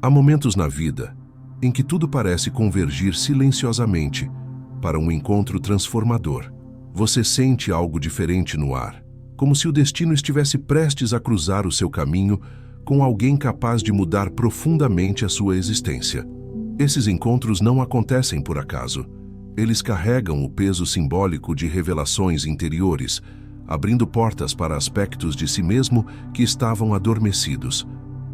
Há momentos na vida em que tudo parece convergir silenciosamente para um encontro transformador. Você sente algo diferente no ar, como se o destino estivesse prestes a cruzar o seu caminho com alguém capaz de mudar profundamente a sua existência. Esses encontros não acontecem por acaso. Eles carregam o peso simbólico de revelações interiores, abrindo portas para aspectos de si mesmo que estavam adormecidos.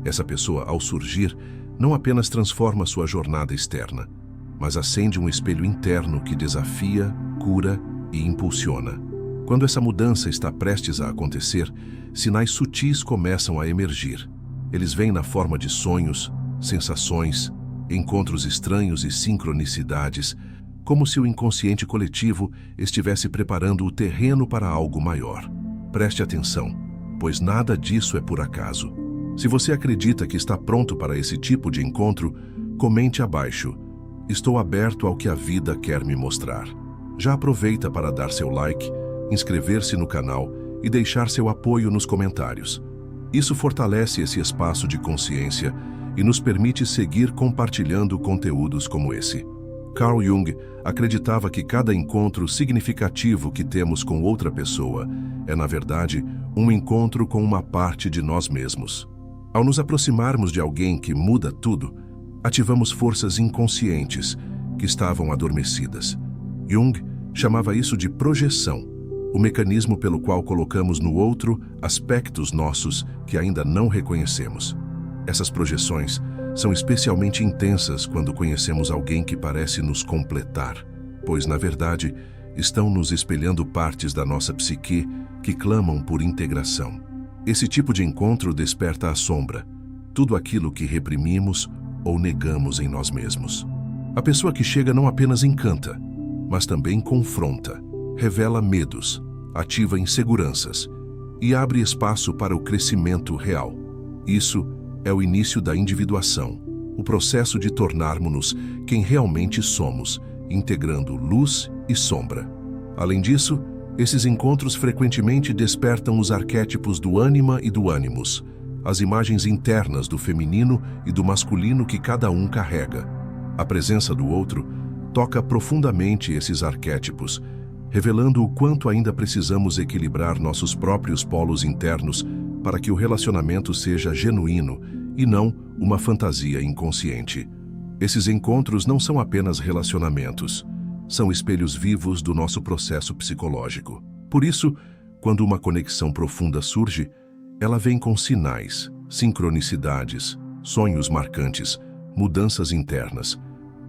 Essa pessoa, ao surgir, não apenas transforma sua jornada externa, mas acende um espelho interno que desafia, cura e impulsiona. Quando essa mudança está prestes a acontecer, sinais sutis começam a emergir. Eles vêm na forma de sonhos, sensações, encontros estranhos e sincronicidades, como se o inconsciente coletivo estivesse preparando o terreno para algo maior. Preste atenção, pois nada disso é por acaso. Se você acredita que está pronto para esse tipo de encontro, comente abaixo. Estou aberto ao que a vida quer me mostrar. Já aproveita para dar seu like, inscrever-se no canal e deixar seu apoio nos comentários. Isso fortalece esse espaço de consciência e nos permite seguir compartilhando conteúdos como esse. Carl Jung acreditava que cada encontro significativo que temos com outra pessoa é, na verdade, um encontro com uma parte de nós mesmos. Ao nos aproximarmos de alguém que muda tudo, ativamos forças inconscientes que estavam adormecidas. Jung chamava isso de projeção, o mecanismo pelo qual colocamos no outro aspectos nossos que ainda não reconhecemos. Essas projeções são especialmente intensas quando conhecemos alguém que parece nos completar, pois, na verdade, estão nos espelhando partes da nossa psique que clamam por integração. Esse tipo de encontro desperta a sombra, tudo aquilo que reprimimos ou negamos em nós mesmos. A pessoa que chega não apenas encanta, mas também confronta, revela medos, ativa inseguranças e abre espaço para o crescimento real. Isso é o início da individuação, o processo de tornarmos-nos quem realmente somos, integrando luz e sombra. Além disso, esses encontros frequentemente despertam os arquétipos do ânima e do ânimos, as imagens internas do feminino e do masculino que cada um carrega. A presença do outro toca profundamente esses arquétipos, revelando o quanto ainda precisamos equilibrar nossos próprios polos internos para que o relacionamento seja genuíno e não uma fantasia inconsciente. Esses encontros não são apenas relacionamentos, são espelhos vivos do nosso processo psicológico. Por isso, quando uma conexão profunda surge, ela vem com sinais, sincronicidades, sonhos marcantes, mudanças internas,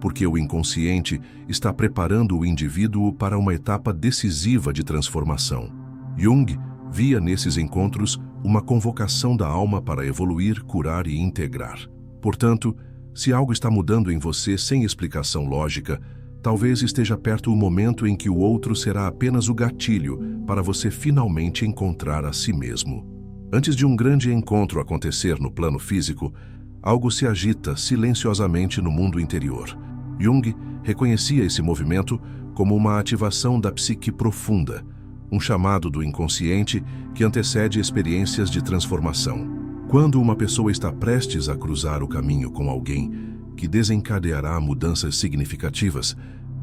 porque o inconsciente está preparando o indivíduo para uma etapa decisiva de transformação. Jung via nesses encontros uma convocação da alma para evoluir, curar e integrar. Portanto, se algo está mudando em você sem explicação lógica, talvez esteja perto o momento em que o outro será apenas o gatilho para você finalmente encontrar a si mesmo. Antes de um grande encontro acontecer no plano físico, algo se agita silenciosamente no mundo interior. Jung reconhecia esse movimento como uma ativação da psique profunda, um chamado do inconsciente que antecede experiências de transformação. Quando uma pessoa está prestes a cruzar o caminho com alguém que desencadeará mudanças significativas,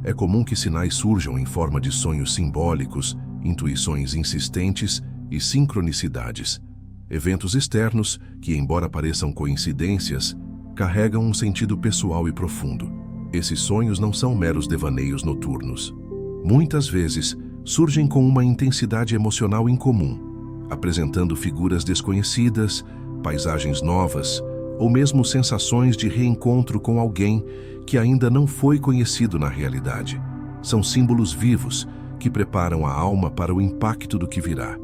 é comum que sinais surjam em forma de sonhos simbólicos, intuições insistentes e sincronicidades. Eventos externos que, embora pareçam coincidências, carregam um sentido pessoal e profundo. Esses sonhos não são meros devaneios noturnos. Muitas vezes, surgem com uma intensidade emocional incomum, apresentando figuras desconhecidas, paisagens novas, ou mesmo sensações de reencontro com alguém que ainda não foi conhecido na realidade. São símbolos vivos que preparam a alma para o impacto do que virá.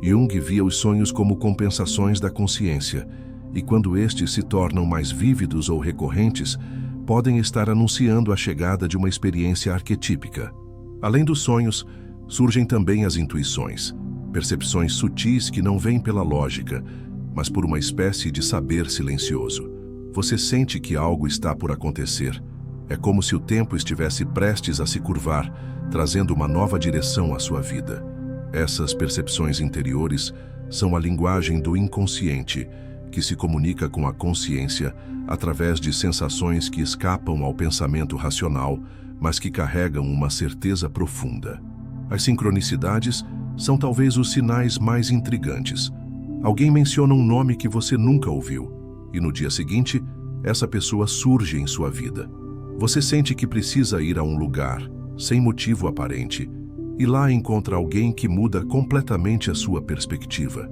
Jung via os sonhos como compensações da consciência, e quando estes se tornam mais vívidos ou recorrentes, podem estar anunciando a chegada de uma experiência arquetípica. Além dos sonhos, surgem também as intuições, percepções sutis que não vêm pela lógica, mas por uma espécie de saber silencioso. Você sente que algo está por acontecer. É como se o tempo estivesse prestes a se curvar, trazendo uma nova direção à sua vida. Essas percepções interiores são a linguagem do inconsciente, que se comunica com a consciência através de sensações que escapam ao pensamento racional, mas que carregam uma certeza profunda. As sincronicidades são talvez os sinais mais intrigantes. Alguém menciona um nome que você nunca ouviu, e no dia seguinte, essa pessoa surge em sua vida. Você sente que precisa ir a um lugar, sem motivo aparente, e lá encontra alguém que muda completamente a sua perspectiva.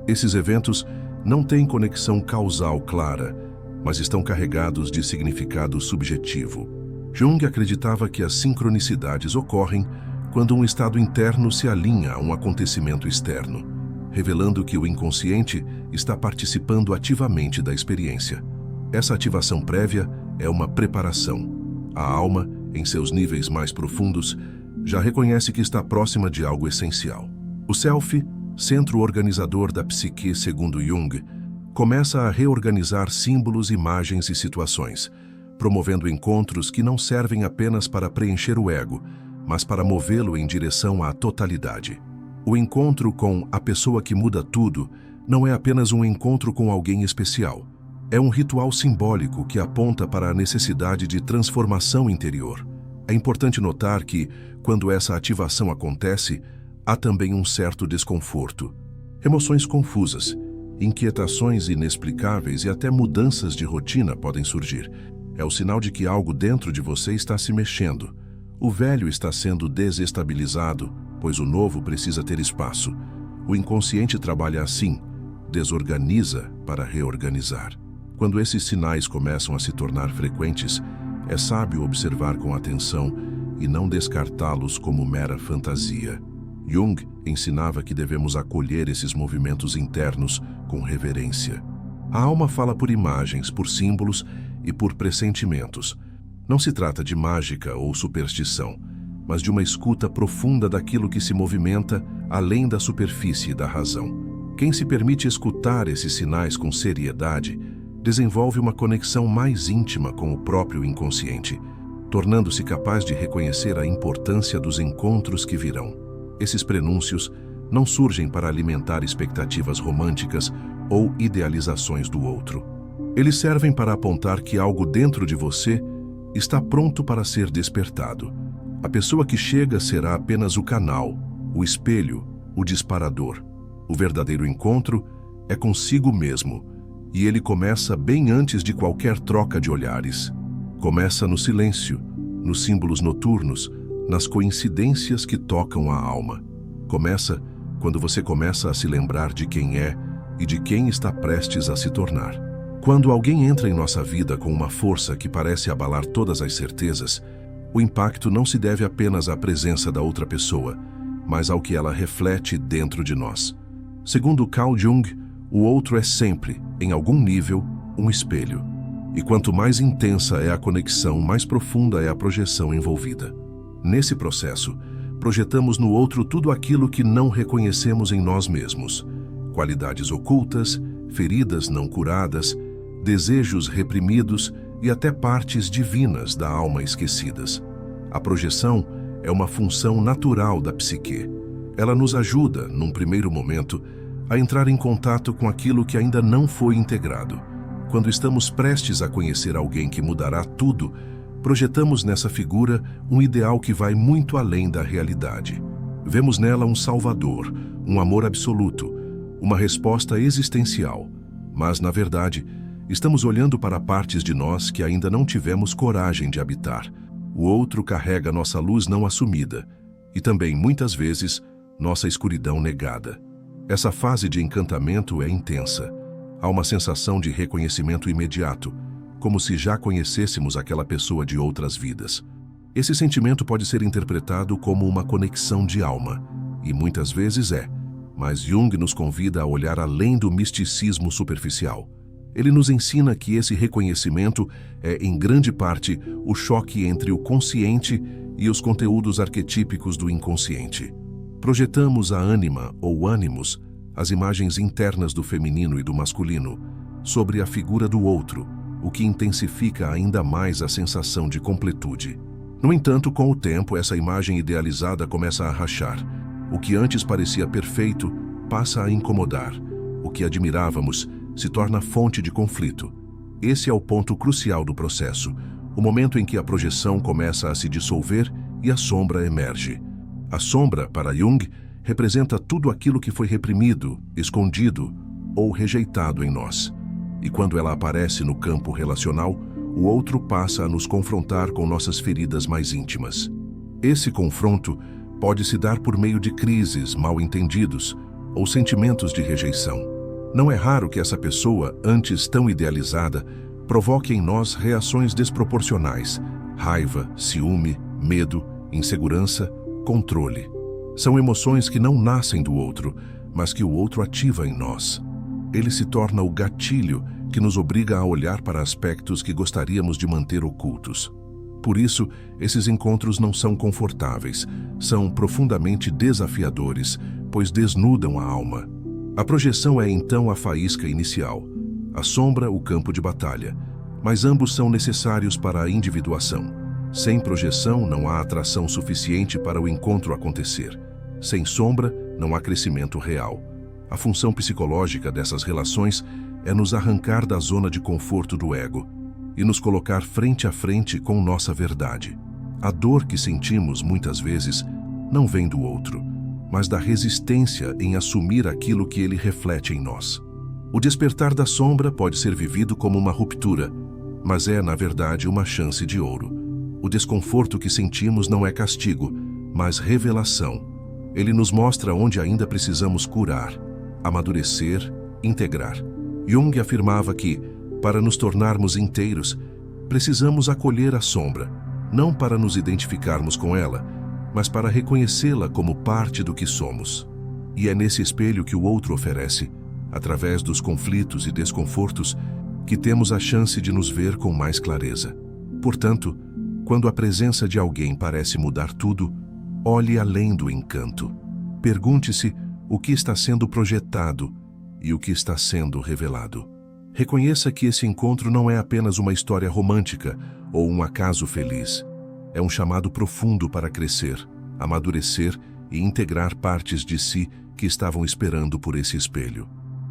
Esses eventos não têm conexão causal clara, mas estão carregados de significado subjetivo. Jung acreditava que as sincronicidades ocorrem quando um estado interno se alinha a um acontecimento externo, revelando que o inconsciente está participando ativamente da experiência. Essa ativação prévia é uma preparação. A alma, em seus níveis mais profundos, já reconhece que está próxima de algo essencial. O Self, centro organizador da psique segundo Jung, começa a reorganizar símbolos, imagens e situações, promovendo encontros que não servem apenas para preencher o ego, mas para movê-lo em direção à totalidade. O encontro com a pessoa que muda tudo não é apenas um encontro com alguém especial. É um ritual simbólico que aponta para a necessidade de transformação interior. É importante notar que, quando essa ativação acontece, há também um certo desconforto. Emoções confusas, inquietações inexplicáveis e até mudanças de rotina podem surgir. É o sinal de que algo dentro de você está se mexendo. O velho está sendo desestabilizado, pois o novo precisa ter espaço. O inconsciente trabalha assim, desorganiza para reorganizar. Quando esses sinais começam a se tornar frequentes, é sábio observar com atenção e não descartá-los como mera fantasia. Jung ensinava que devemos acolher esses movimentos internos com reverência. A alma fala por imagens, por símbolos e por pressentimentos. Não se trata de mágica ou superstição, mas de uma escuta profunda daquilo que se movimenta além da superfície da razão. Quem se permite escutar esses sinais com seriedade desenvolve uma conexão mais íntima com o próprio inconsciente, tornando-se capaz de reconhecer a importância dos encontros que virão. Esses prenúncios não surgem para alimentar expectativas românticas ou idealizações do outro. Eles servem para apontar que algo dentro de você está pronto para ser despertado. A pessoa que chega será apenas o canal, o espelho, o disparador. O verdadeiro encontro é consigo mesmo, e ele começa bem antes de qualquer troca de olhares. Começa no silêncio, nos símbolos noturnos, nas coincidências que tocam a alma. Começa quando você começa a se lembrar de quem é e de quem está prestes a se tornar. Quando alguém entra em nossa vida com uma força que parece abalar todas as certezas, o impacto não se deve apenas à presença da outra pessoa, mas ao que ela reflete dentro de nós. Segundo Carl Jung, o outro é sempre, em algum nível, um espelho. E quanto mais intensa é a conexão, mais profunda é a projeção envolvida. Nesse processo, projetamos no outro tudo aquilo que não reconhecemos em nós mesmos. Qualidades ocultas, feridas não curadas, desejos reprimidos e até partes divinas da alma esquecidas. A projeção é uma função natural da psique. Ela nos ajuda, num primeiro momento, a entrar em contato com aquilo que ainda não foi integrado. Quando estamos prestes a conhecer alguém que mudará tudo, projetamos nessa figura um ideal que vai muito além da realidade. Vemos nela um salvador, um amor absoluto, uma resposta existencial. Mas, na verdade, estamos olhando para partes de nós que ainda não tivemos coragem de habitar. O outro carrega nossa luz não assumida e também, muitas vezes, nossa escuridão negada. Essa fase de encantamento é intensa. Há uma sensação de reconhecimento imediato, como se já conhecêssemos aquela pessoa de outras vidas. Esse sentimento pode ser interpretado como uma conexão de alma, e muitas vezes é, mas Jung nos convida a olhar além do misticismo superficial. Ele nos ensina que esse reconhecimento é, em grande parte, o choque entre o consciente e os conteúdos arquetípicos do inconsciente. Projetamos a ânima ou ânimos, as imagens internas do feminino e do masculino, sobre a figura do outro, o que intensifica ainda mais a sensação de completude. No entanto, com o tempo, essa imagem idealizada começa a rachar. O que antes parecia perfeito passa a incomodar. O que admirávamos se torna fonte de conflito. Esse é o ponto crucial do processo, o momento em que a projeção começa a se dissolver e a sombra emerge. A sombra, para Jung, representa tudo aquilo que foi reprimido, escondido ou rejeitado em nós. E quando ela aparece no campo relacional, o outro passa a nos confrontar com nossas feridas mais íntimas. Esse confronto pode se dar por meio de crises, mal-entendidos ou sentimentos de rejeição. Não é raro que essa pessoa, antes tão idealizada, provoque em nós reações desproporcionais: raiva, ciúme, medo, insegurança, controle. São emoções que não nascem do outro, mas que o outro ativa em nós. Ele se torna o gatilho que nos obriga a olhar para aspectos que gostaríamos de manter ocultos. Por isso, esses encontros não são confortáveis, são profundamente desafiadores, pois desnudam a alma. A projeção é então a faísca inicial, a sombra o campo de batalha, mas ambos são necessários para a individuação. Sem projeção não há atração suficiente para o encontro acontecer. Sem sombra não há crescimento real. A função psicológica dessas relações é nos arrancar da zona de conforto do ego e nos colocar frente a frente com nossa verdade. A dor que sentimos muitas vezes não vem do outro, mas da resistência em assumir aquilo que ele reflete em nós. O despertar da sombra pode ser vivido como uma ruptura, mas é, na verdade, uma chance de ouro. O desconforto que sentimos não é castigo, mas revelação. Ele nos mostra onde ainda precisamos curar, amadurecer, integrar. Jung afirmava que, para nos tornarmos inteiros, precisamos acolher a sombra, não para nos identificarmos com ela, mas para reconhecê-la como parte do que somos. E é nesse espelho que o outro oferece, através dos conflitos e desconfortos, que temos a chance de nos ver com mais clareza. Portanto, quando a presença de alguém parece mudar tudo, olhe além do encanto. Pergunte-se o que está sendo projetado e o que está sendo revelado. Reconheça que esse encontro não é apenas uma história romântica ou um acaso feliz. É um chamado profundo para crescer, amadurecer e integrar partes de si que estavam esperando por esse espelho.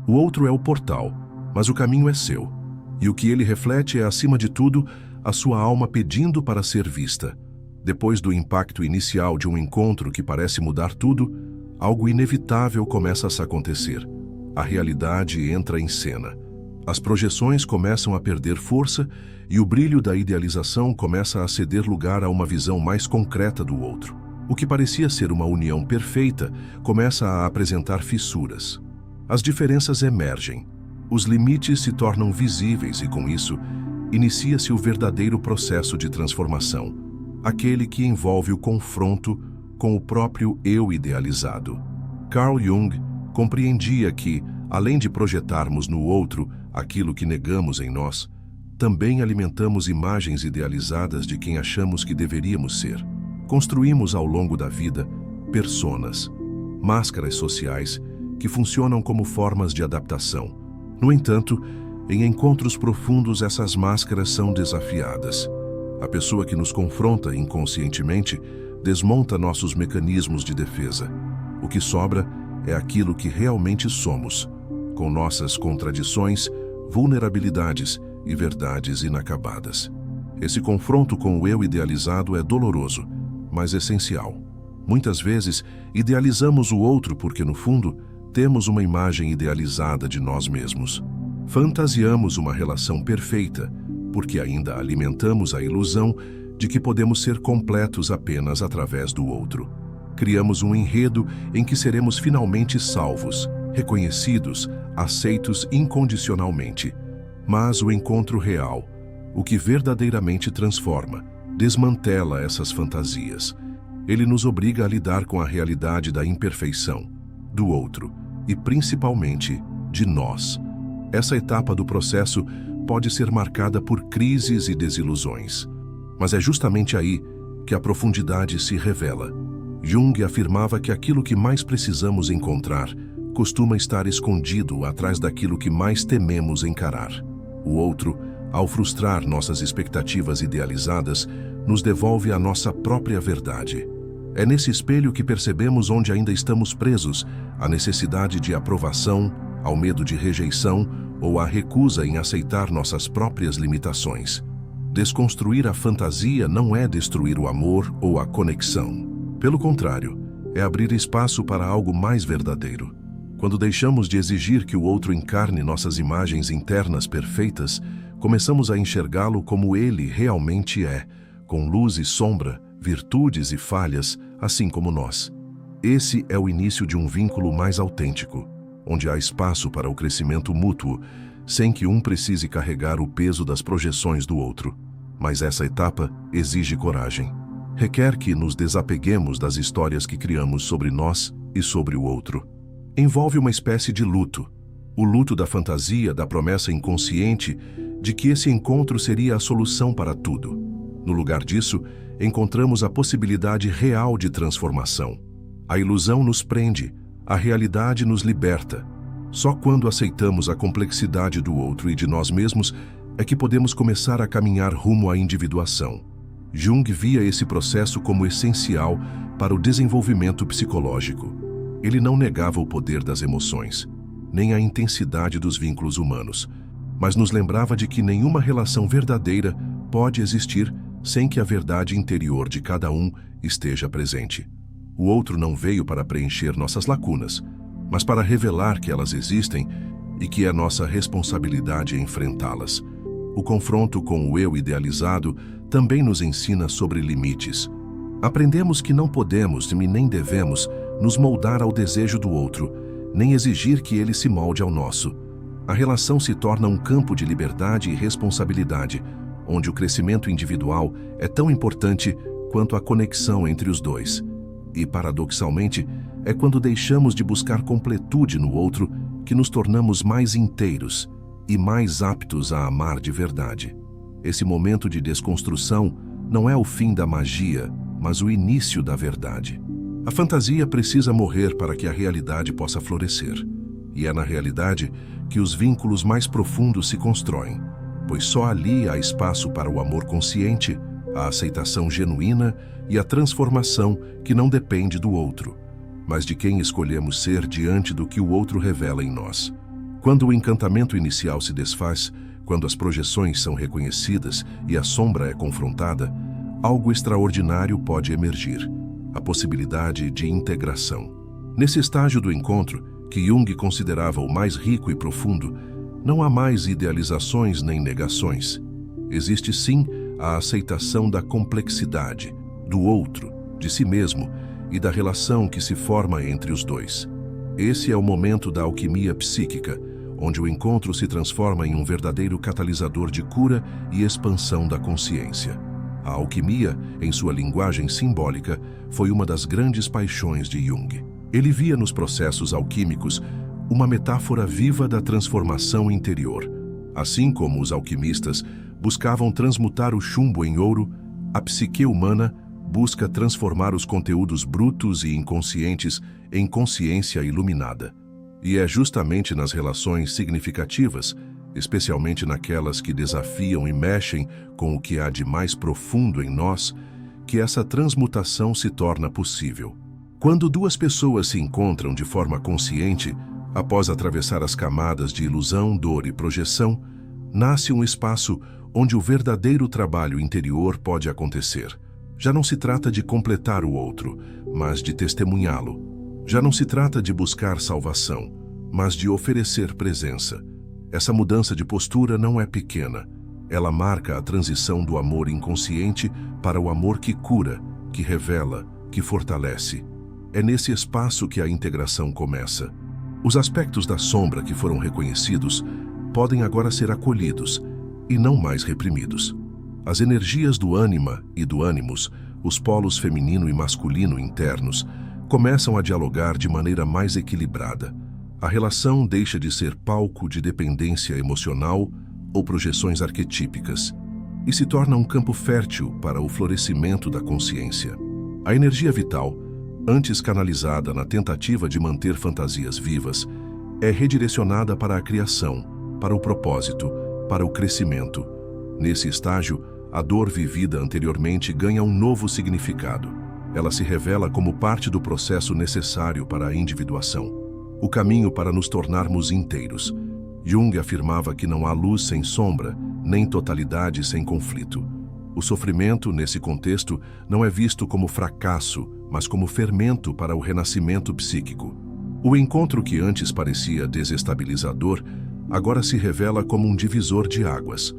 O outro é o portal, mas o caminho é seu. E o que ele reflete é, acima de tudo, a sua alma pedindo para ser vista. Depois do impacto inicial de um encontro que parece mudar tudo, algo inevitável começa a se acontecer. A realidade entra em cena. As projeções começam a perder força e o brilho da idealização começa a ceder lugar a uma visão mais concreta do outro. O que parecia ser uma união perfeita começa a apresentar fissuras. As diferenças emergem. Os limites se tornam visíveis e, com isso, inicia-se o verdadeiro processo de transformação, aquele que envolve o confronto com o próprio eu idealizado. Carl Jung compreendia que, além de projetarmos no outro aquilo que negamos em nós, também alimentamos imagens idealizadas de quem achamos que deveríamos ser. Construímos ao longo da vida personas, máscaras sociais que funcionam como formas de adaptação. No entanto, em encontros profundos essas máscaras são desafiadas. A pessoa que nos confronta inconscientemente desmonta nossos mecanismos de defesa. O que sobra é aquilo que realmente somos, com nossas contradições, vulnerabilidades e verdades inacabadas. Esse confronto com o eu idealizado é doloroso, mas essencial. Muitas vezes, idealizamos o outro porque, no fundo, temos uma imagem idealizada de nós mesmos. Fantasiamos uma relação perfeita, porque ainda alimentamos a ilusão de que podemos ser completos apenas através do outro. Criamos um enredo em que seremos finalmente salvos, reconhecidos, aceitos incondicionalmente. Mas o encontro real, o que verdadeiramente transforma, desmantela essas fantasias. Ele nos obriga a lidar com a realidade da imperfeição, do outro e, principalmente, de nós. Essa etapa do processo pode ser marcada por crises e desilusões. Mas é justamente aí que a profundidade se revela. Jung afirmava que aquilo que mais precisamos encontrar costuma estar escondido atrás daquilo que mais tememos encarar. O outro, ao frustrar nossas expectativas idealizadas, nos devolve a nossa própria verdade. É nesse espelho que percebemos onde ainda estamos presos, à necessidade de aprovação, ao medo de rejeição ou a recusa em aceitar nossas próprias limitações. Desconstruir a fantasia não é destruir o amor ou a conexão. Pelo contrário, é abrir espaço para algo mais verdadeiro. Quando deixamos de exigir que o outro encarne nossas imagens internas perfeitas, começamos a enxergá-lo como ele realmente é, com luz e sombra, virtudes e falhas, assim como nós. Esse é o início de um vínculo mais autêntico, onde há espaço para o crescimento mútuo, sem que um precise carregar o peso das projeções do outro. Mas essa etapa exige coragem. Requer que nos desapeguemos das histórias que criamos sobre nós e sobre o outro. Envolve uma espécie de luto. O luto da fantasia, da promessa inconsciente de que esse encontro seria a solução para tudo. No lugar disso, encontramos a possibilidade real de transformação. A ilusão nos prende, a realidade nos liberta. Só quando aceitamos a complexidade do outro e de nós mesmos é que podemos começar a caminhar rumo à individuação. Jung via esse processo como essencial para o desenvolvimento psicológico. Ele não negava o poder das emoções, nem a intensidade dos vínculos humanos, mas nos lembrava de que nenhuma relação verdadeira pode existir sem que a verdade interior de cada um esteja presente. O outro não veio para preencher nossas lacunas, mas para revelar que elas existem e que é nossa responsabilidade enfrentá-las. O confronto com o eu idealizado também nos ensina sobre limites. Aprendemos que não podemos e nem devemos nos moldar ao desejo do outro, nem exigir que ele se molde ao nosso. A relação se torna um campo de liberdade e responsabilidade, onde o crescimento individual é tão importante quanto a conexão entre os dois. E, paradoxalmente, é quando deixamos de buscar completude no outro que nos tornamos mais inteiros e mais aptos a amar de verdade. Esse momento de desconstrução não é o fim da magia, mas o início da verdade. A fantasia precisa morrer para que a realidade possa florescer. E é na realidade que os vínculos mais profundos se constroem, pois só ali há espaço para o amor consciente, a aceitação genuína e a transformação que não depende do outro, mas de quem escolhemos ser diante do que o outro revela em nós. Quando o encantamento inicial se desfaz, quando as projeções são reconhecidas e a sombra é confrontada, algo extraordinário pode emergir, a possibilidade de integração. Nesse estágio do encontro, que Jung considerava o mais rico e profundo, não há mais idealizações nem negações. Existe sim a aceitação da complexidade, do outro, de si mesmo e da relação que se forma entre os dois. Esse é o momento da alquimia psíquica, onde o encontro se transforma em um verdadeiro catalisador de cura e expansão da consciência. A alquimia, em sua linguagem simbólica, foi uma das grandes paixões de Jung. Ele via nos processos alquímicos uma metáfora viva da transformação interior. Assim como os alquimistas buscavam transmutar o chumbo em ouro, a psique humana busca transformar os conteúdos brutos e inconscientes em consciência iluminada. E é justamente nas relações significativas, especialmente naquelas que desafiam e mexem com o que há de mais profundo em nós, que essa transmutação se torna possível. Quando duas pessoas se encontram de forma consciente, após atravessar as camadas de ilusão, dor e projeção, nasce um espaço onde o verdadeiro trabalho interior pode acontecer. Já não se trata de completar o outro, mas de testemunhá-lo. Já não se trata de buscar salvação, mas de oferecer presença. Essa mudança de postura não é pequena. Ela marca a transição do amor inconsciente para o amor que cura, que revela, que fortalece. É nesse espaço que a integração começa. Os aspectos da sombra que foram reconhecidos podem agora ser acolhidos e não mais reprimidos. As energias do ânima e do ânimos, os polos feminino e masculino internos, começam a dialogar de maneira mais equilibrada. A relação deixa de ser palco de dependência emocional ou projeções arquetípicas e se torna um campo fértil para o florescimento da consciência. A energia vital, antes canalizada na tentativa de manter fantasias vivas, é redirecionada para a criação, para o propósito, para o crescimento. Nesse estágio, a dor vivida anteriormente ganha um novo significado. Ela se revela como parte do processo necessário para a individuação, o caminho para nos tornarmos inteiros. Jung afirmava que não há luz sem sombra, nem totalidade sem conflito. O sofrimento, nesse contexto, não é visto como fracasso, mas como fermento para o renascimento psíquico. O encontro que antes parecia desestabilizador, agora se revela como um divisor de águas.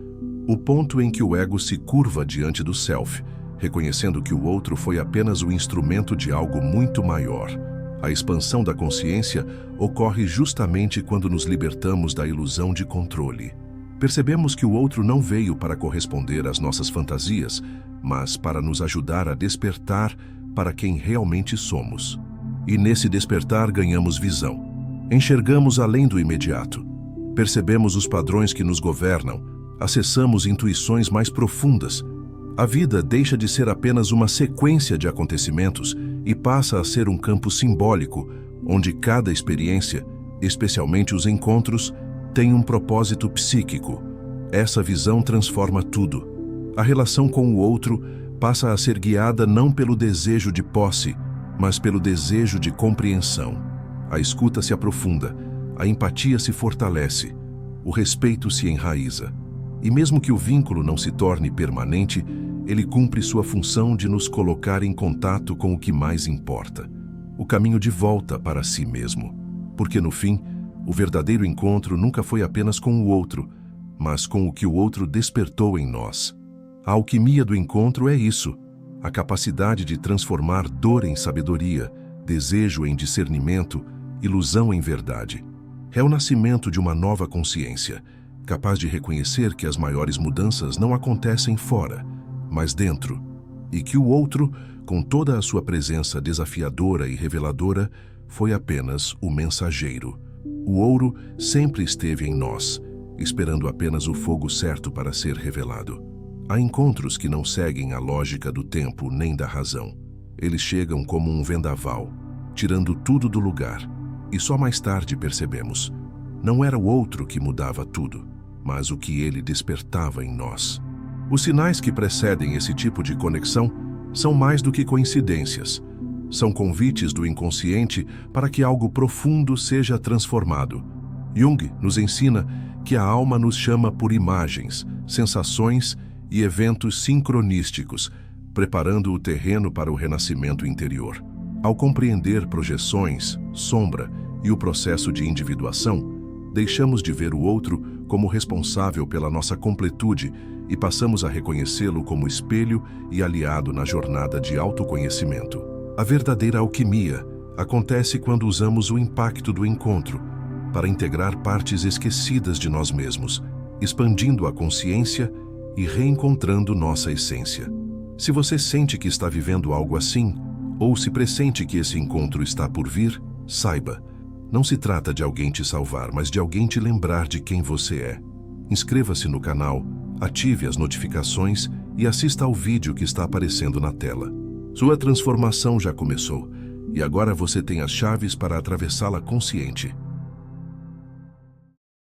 O ponto em que o ego se curva diante do self, reconhecendo que o outro foi apenas o instrumento de algo muito maior. A expansão da consciência ocorre justamente quando nos libertamos da ilusão de controle. Percebemos que o outro não veio para corresponder às nossas fantasias, mas para nos ajudar a despertar para quem realmente somos. E nesse despertar ganhamos visão. Enxergamos além do imediato. Percebemos os padrões que nos governam. Acessamos intuições mais profundas. A vida deixa de ser apenas uma sequência de acontecimentos e passa a ser um campo simbólico, onde cada experiência, especialmente os encontros, tem um propósito psíquico. Essa visão transforma tudo. A relação com o outro passa a ser guiada não pelo desejo de posse, mas pelo desejo de compreensão. A escuta se aprofunda, a empatia se fortalece, o respeito se enraiza. E mesmo que o vínculo não se torne permanente, ele cumpre sua função de nos colocar em contato com o que mais importa, o caminho de volta para si mesmo. Porque no fim, o verdadeiro encontro nunca foi apenas com o outro, mas com o que o outro despertou em nós. A alquimia do encontro é isso, a capacidade de transformar dor em sabedoria, desejo em discernimento, ilusão em verdade. É o nascimento de uma nova consciência, capaz de reconhecer que as maiores mudanças não acontecem fora, mas dentro, e que o outro, com toda a sua presença desafiadora e reveladora, foi apenas o mensageiro. O ouro sempre esteve em nós, esperando apenas o fogo certo para ser revelado. Há encontros que não seguem a lógica do tempo nem da razão. Eles chegam como um vendaval, tirando tudo do lugar, e só mais tarde percebemos. Não era o outro que mudava tudo, mas o que ele despertava em nós. Os sinais que precedem esse tipo de conexão são mais do que coincidências. São convites do inconsciente para que algo profundo seja transformado. Jung nos ensina que a alma nos chama por imagens, sensações e eventos sincronísticos, preparando o terreno para o renascimento interior. Ao compreender projeções, sombra e o processo de individuação, deixamos de ver o outro como responsável pela nossa completude e passamos a reconhecê-lo como espelho e aliado na jornada de autoconhecimento. A verdadeira alquimia acontece quando usamos o impacto do encontro para integrar partes esquecidas de nós mesmos, expandindo a consciência e reencontrando nossa essência. Se você sente que está vivendo algo assim, ou se pressente que esse encontro está por vir, saiba, não se trata de alguém te salvar, mas de alguém te lembrar de quem você é. Inscreva-se no canal, ative as notificações e assista ao vídeo que está aparecendo na tela. Sua transformação já começou, e agora você tem as chaves para atravessá-la consciente.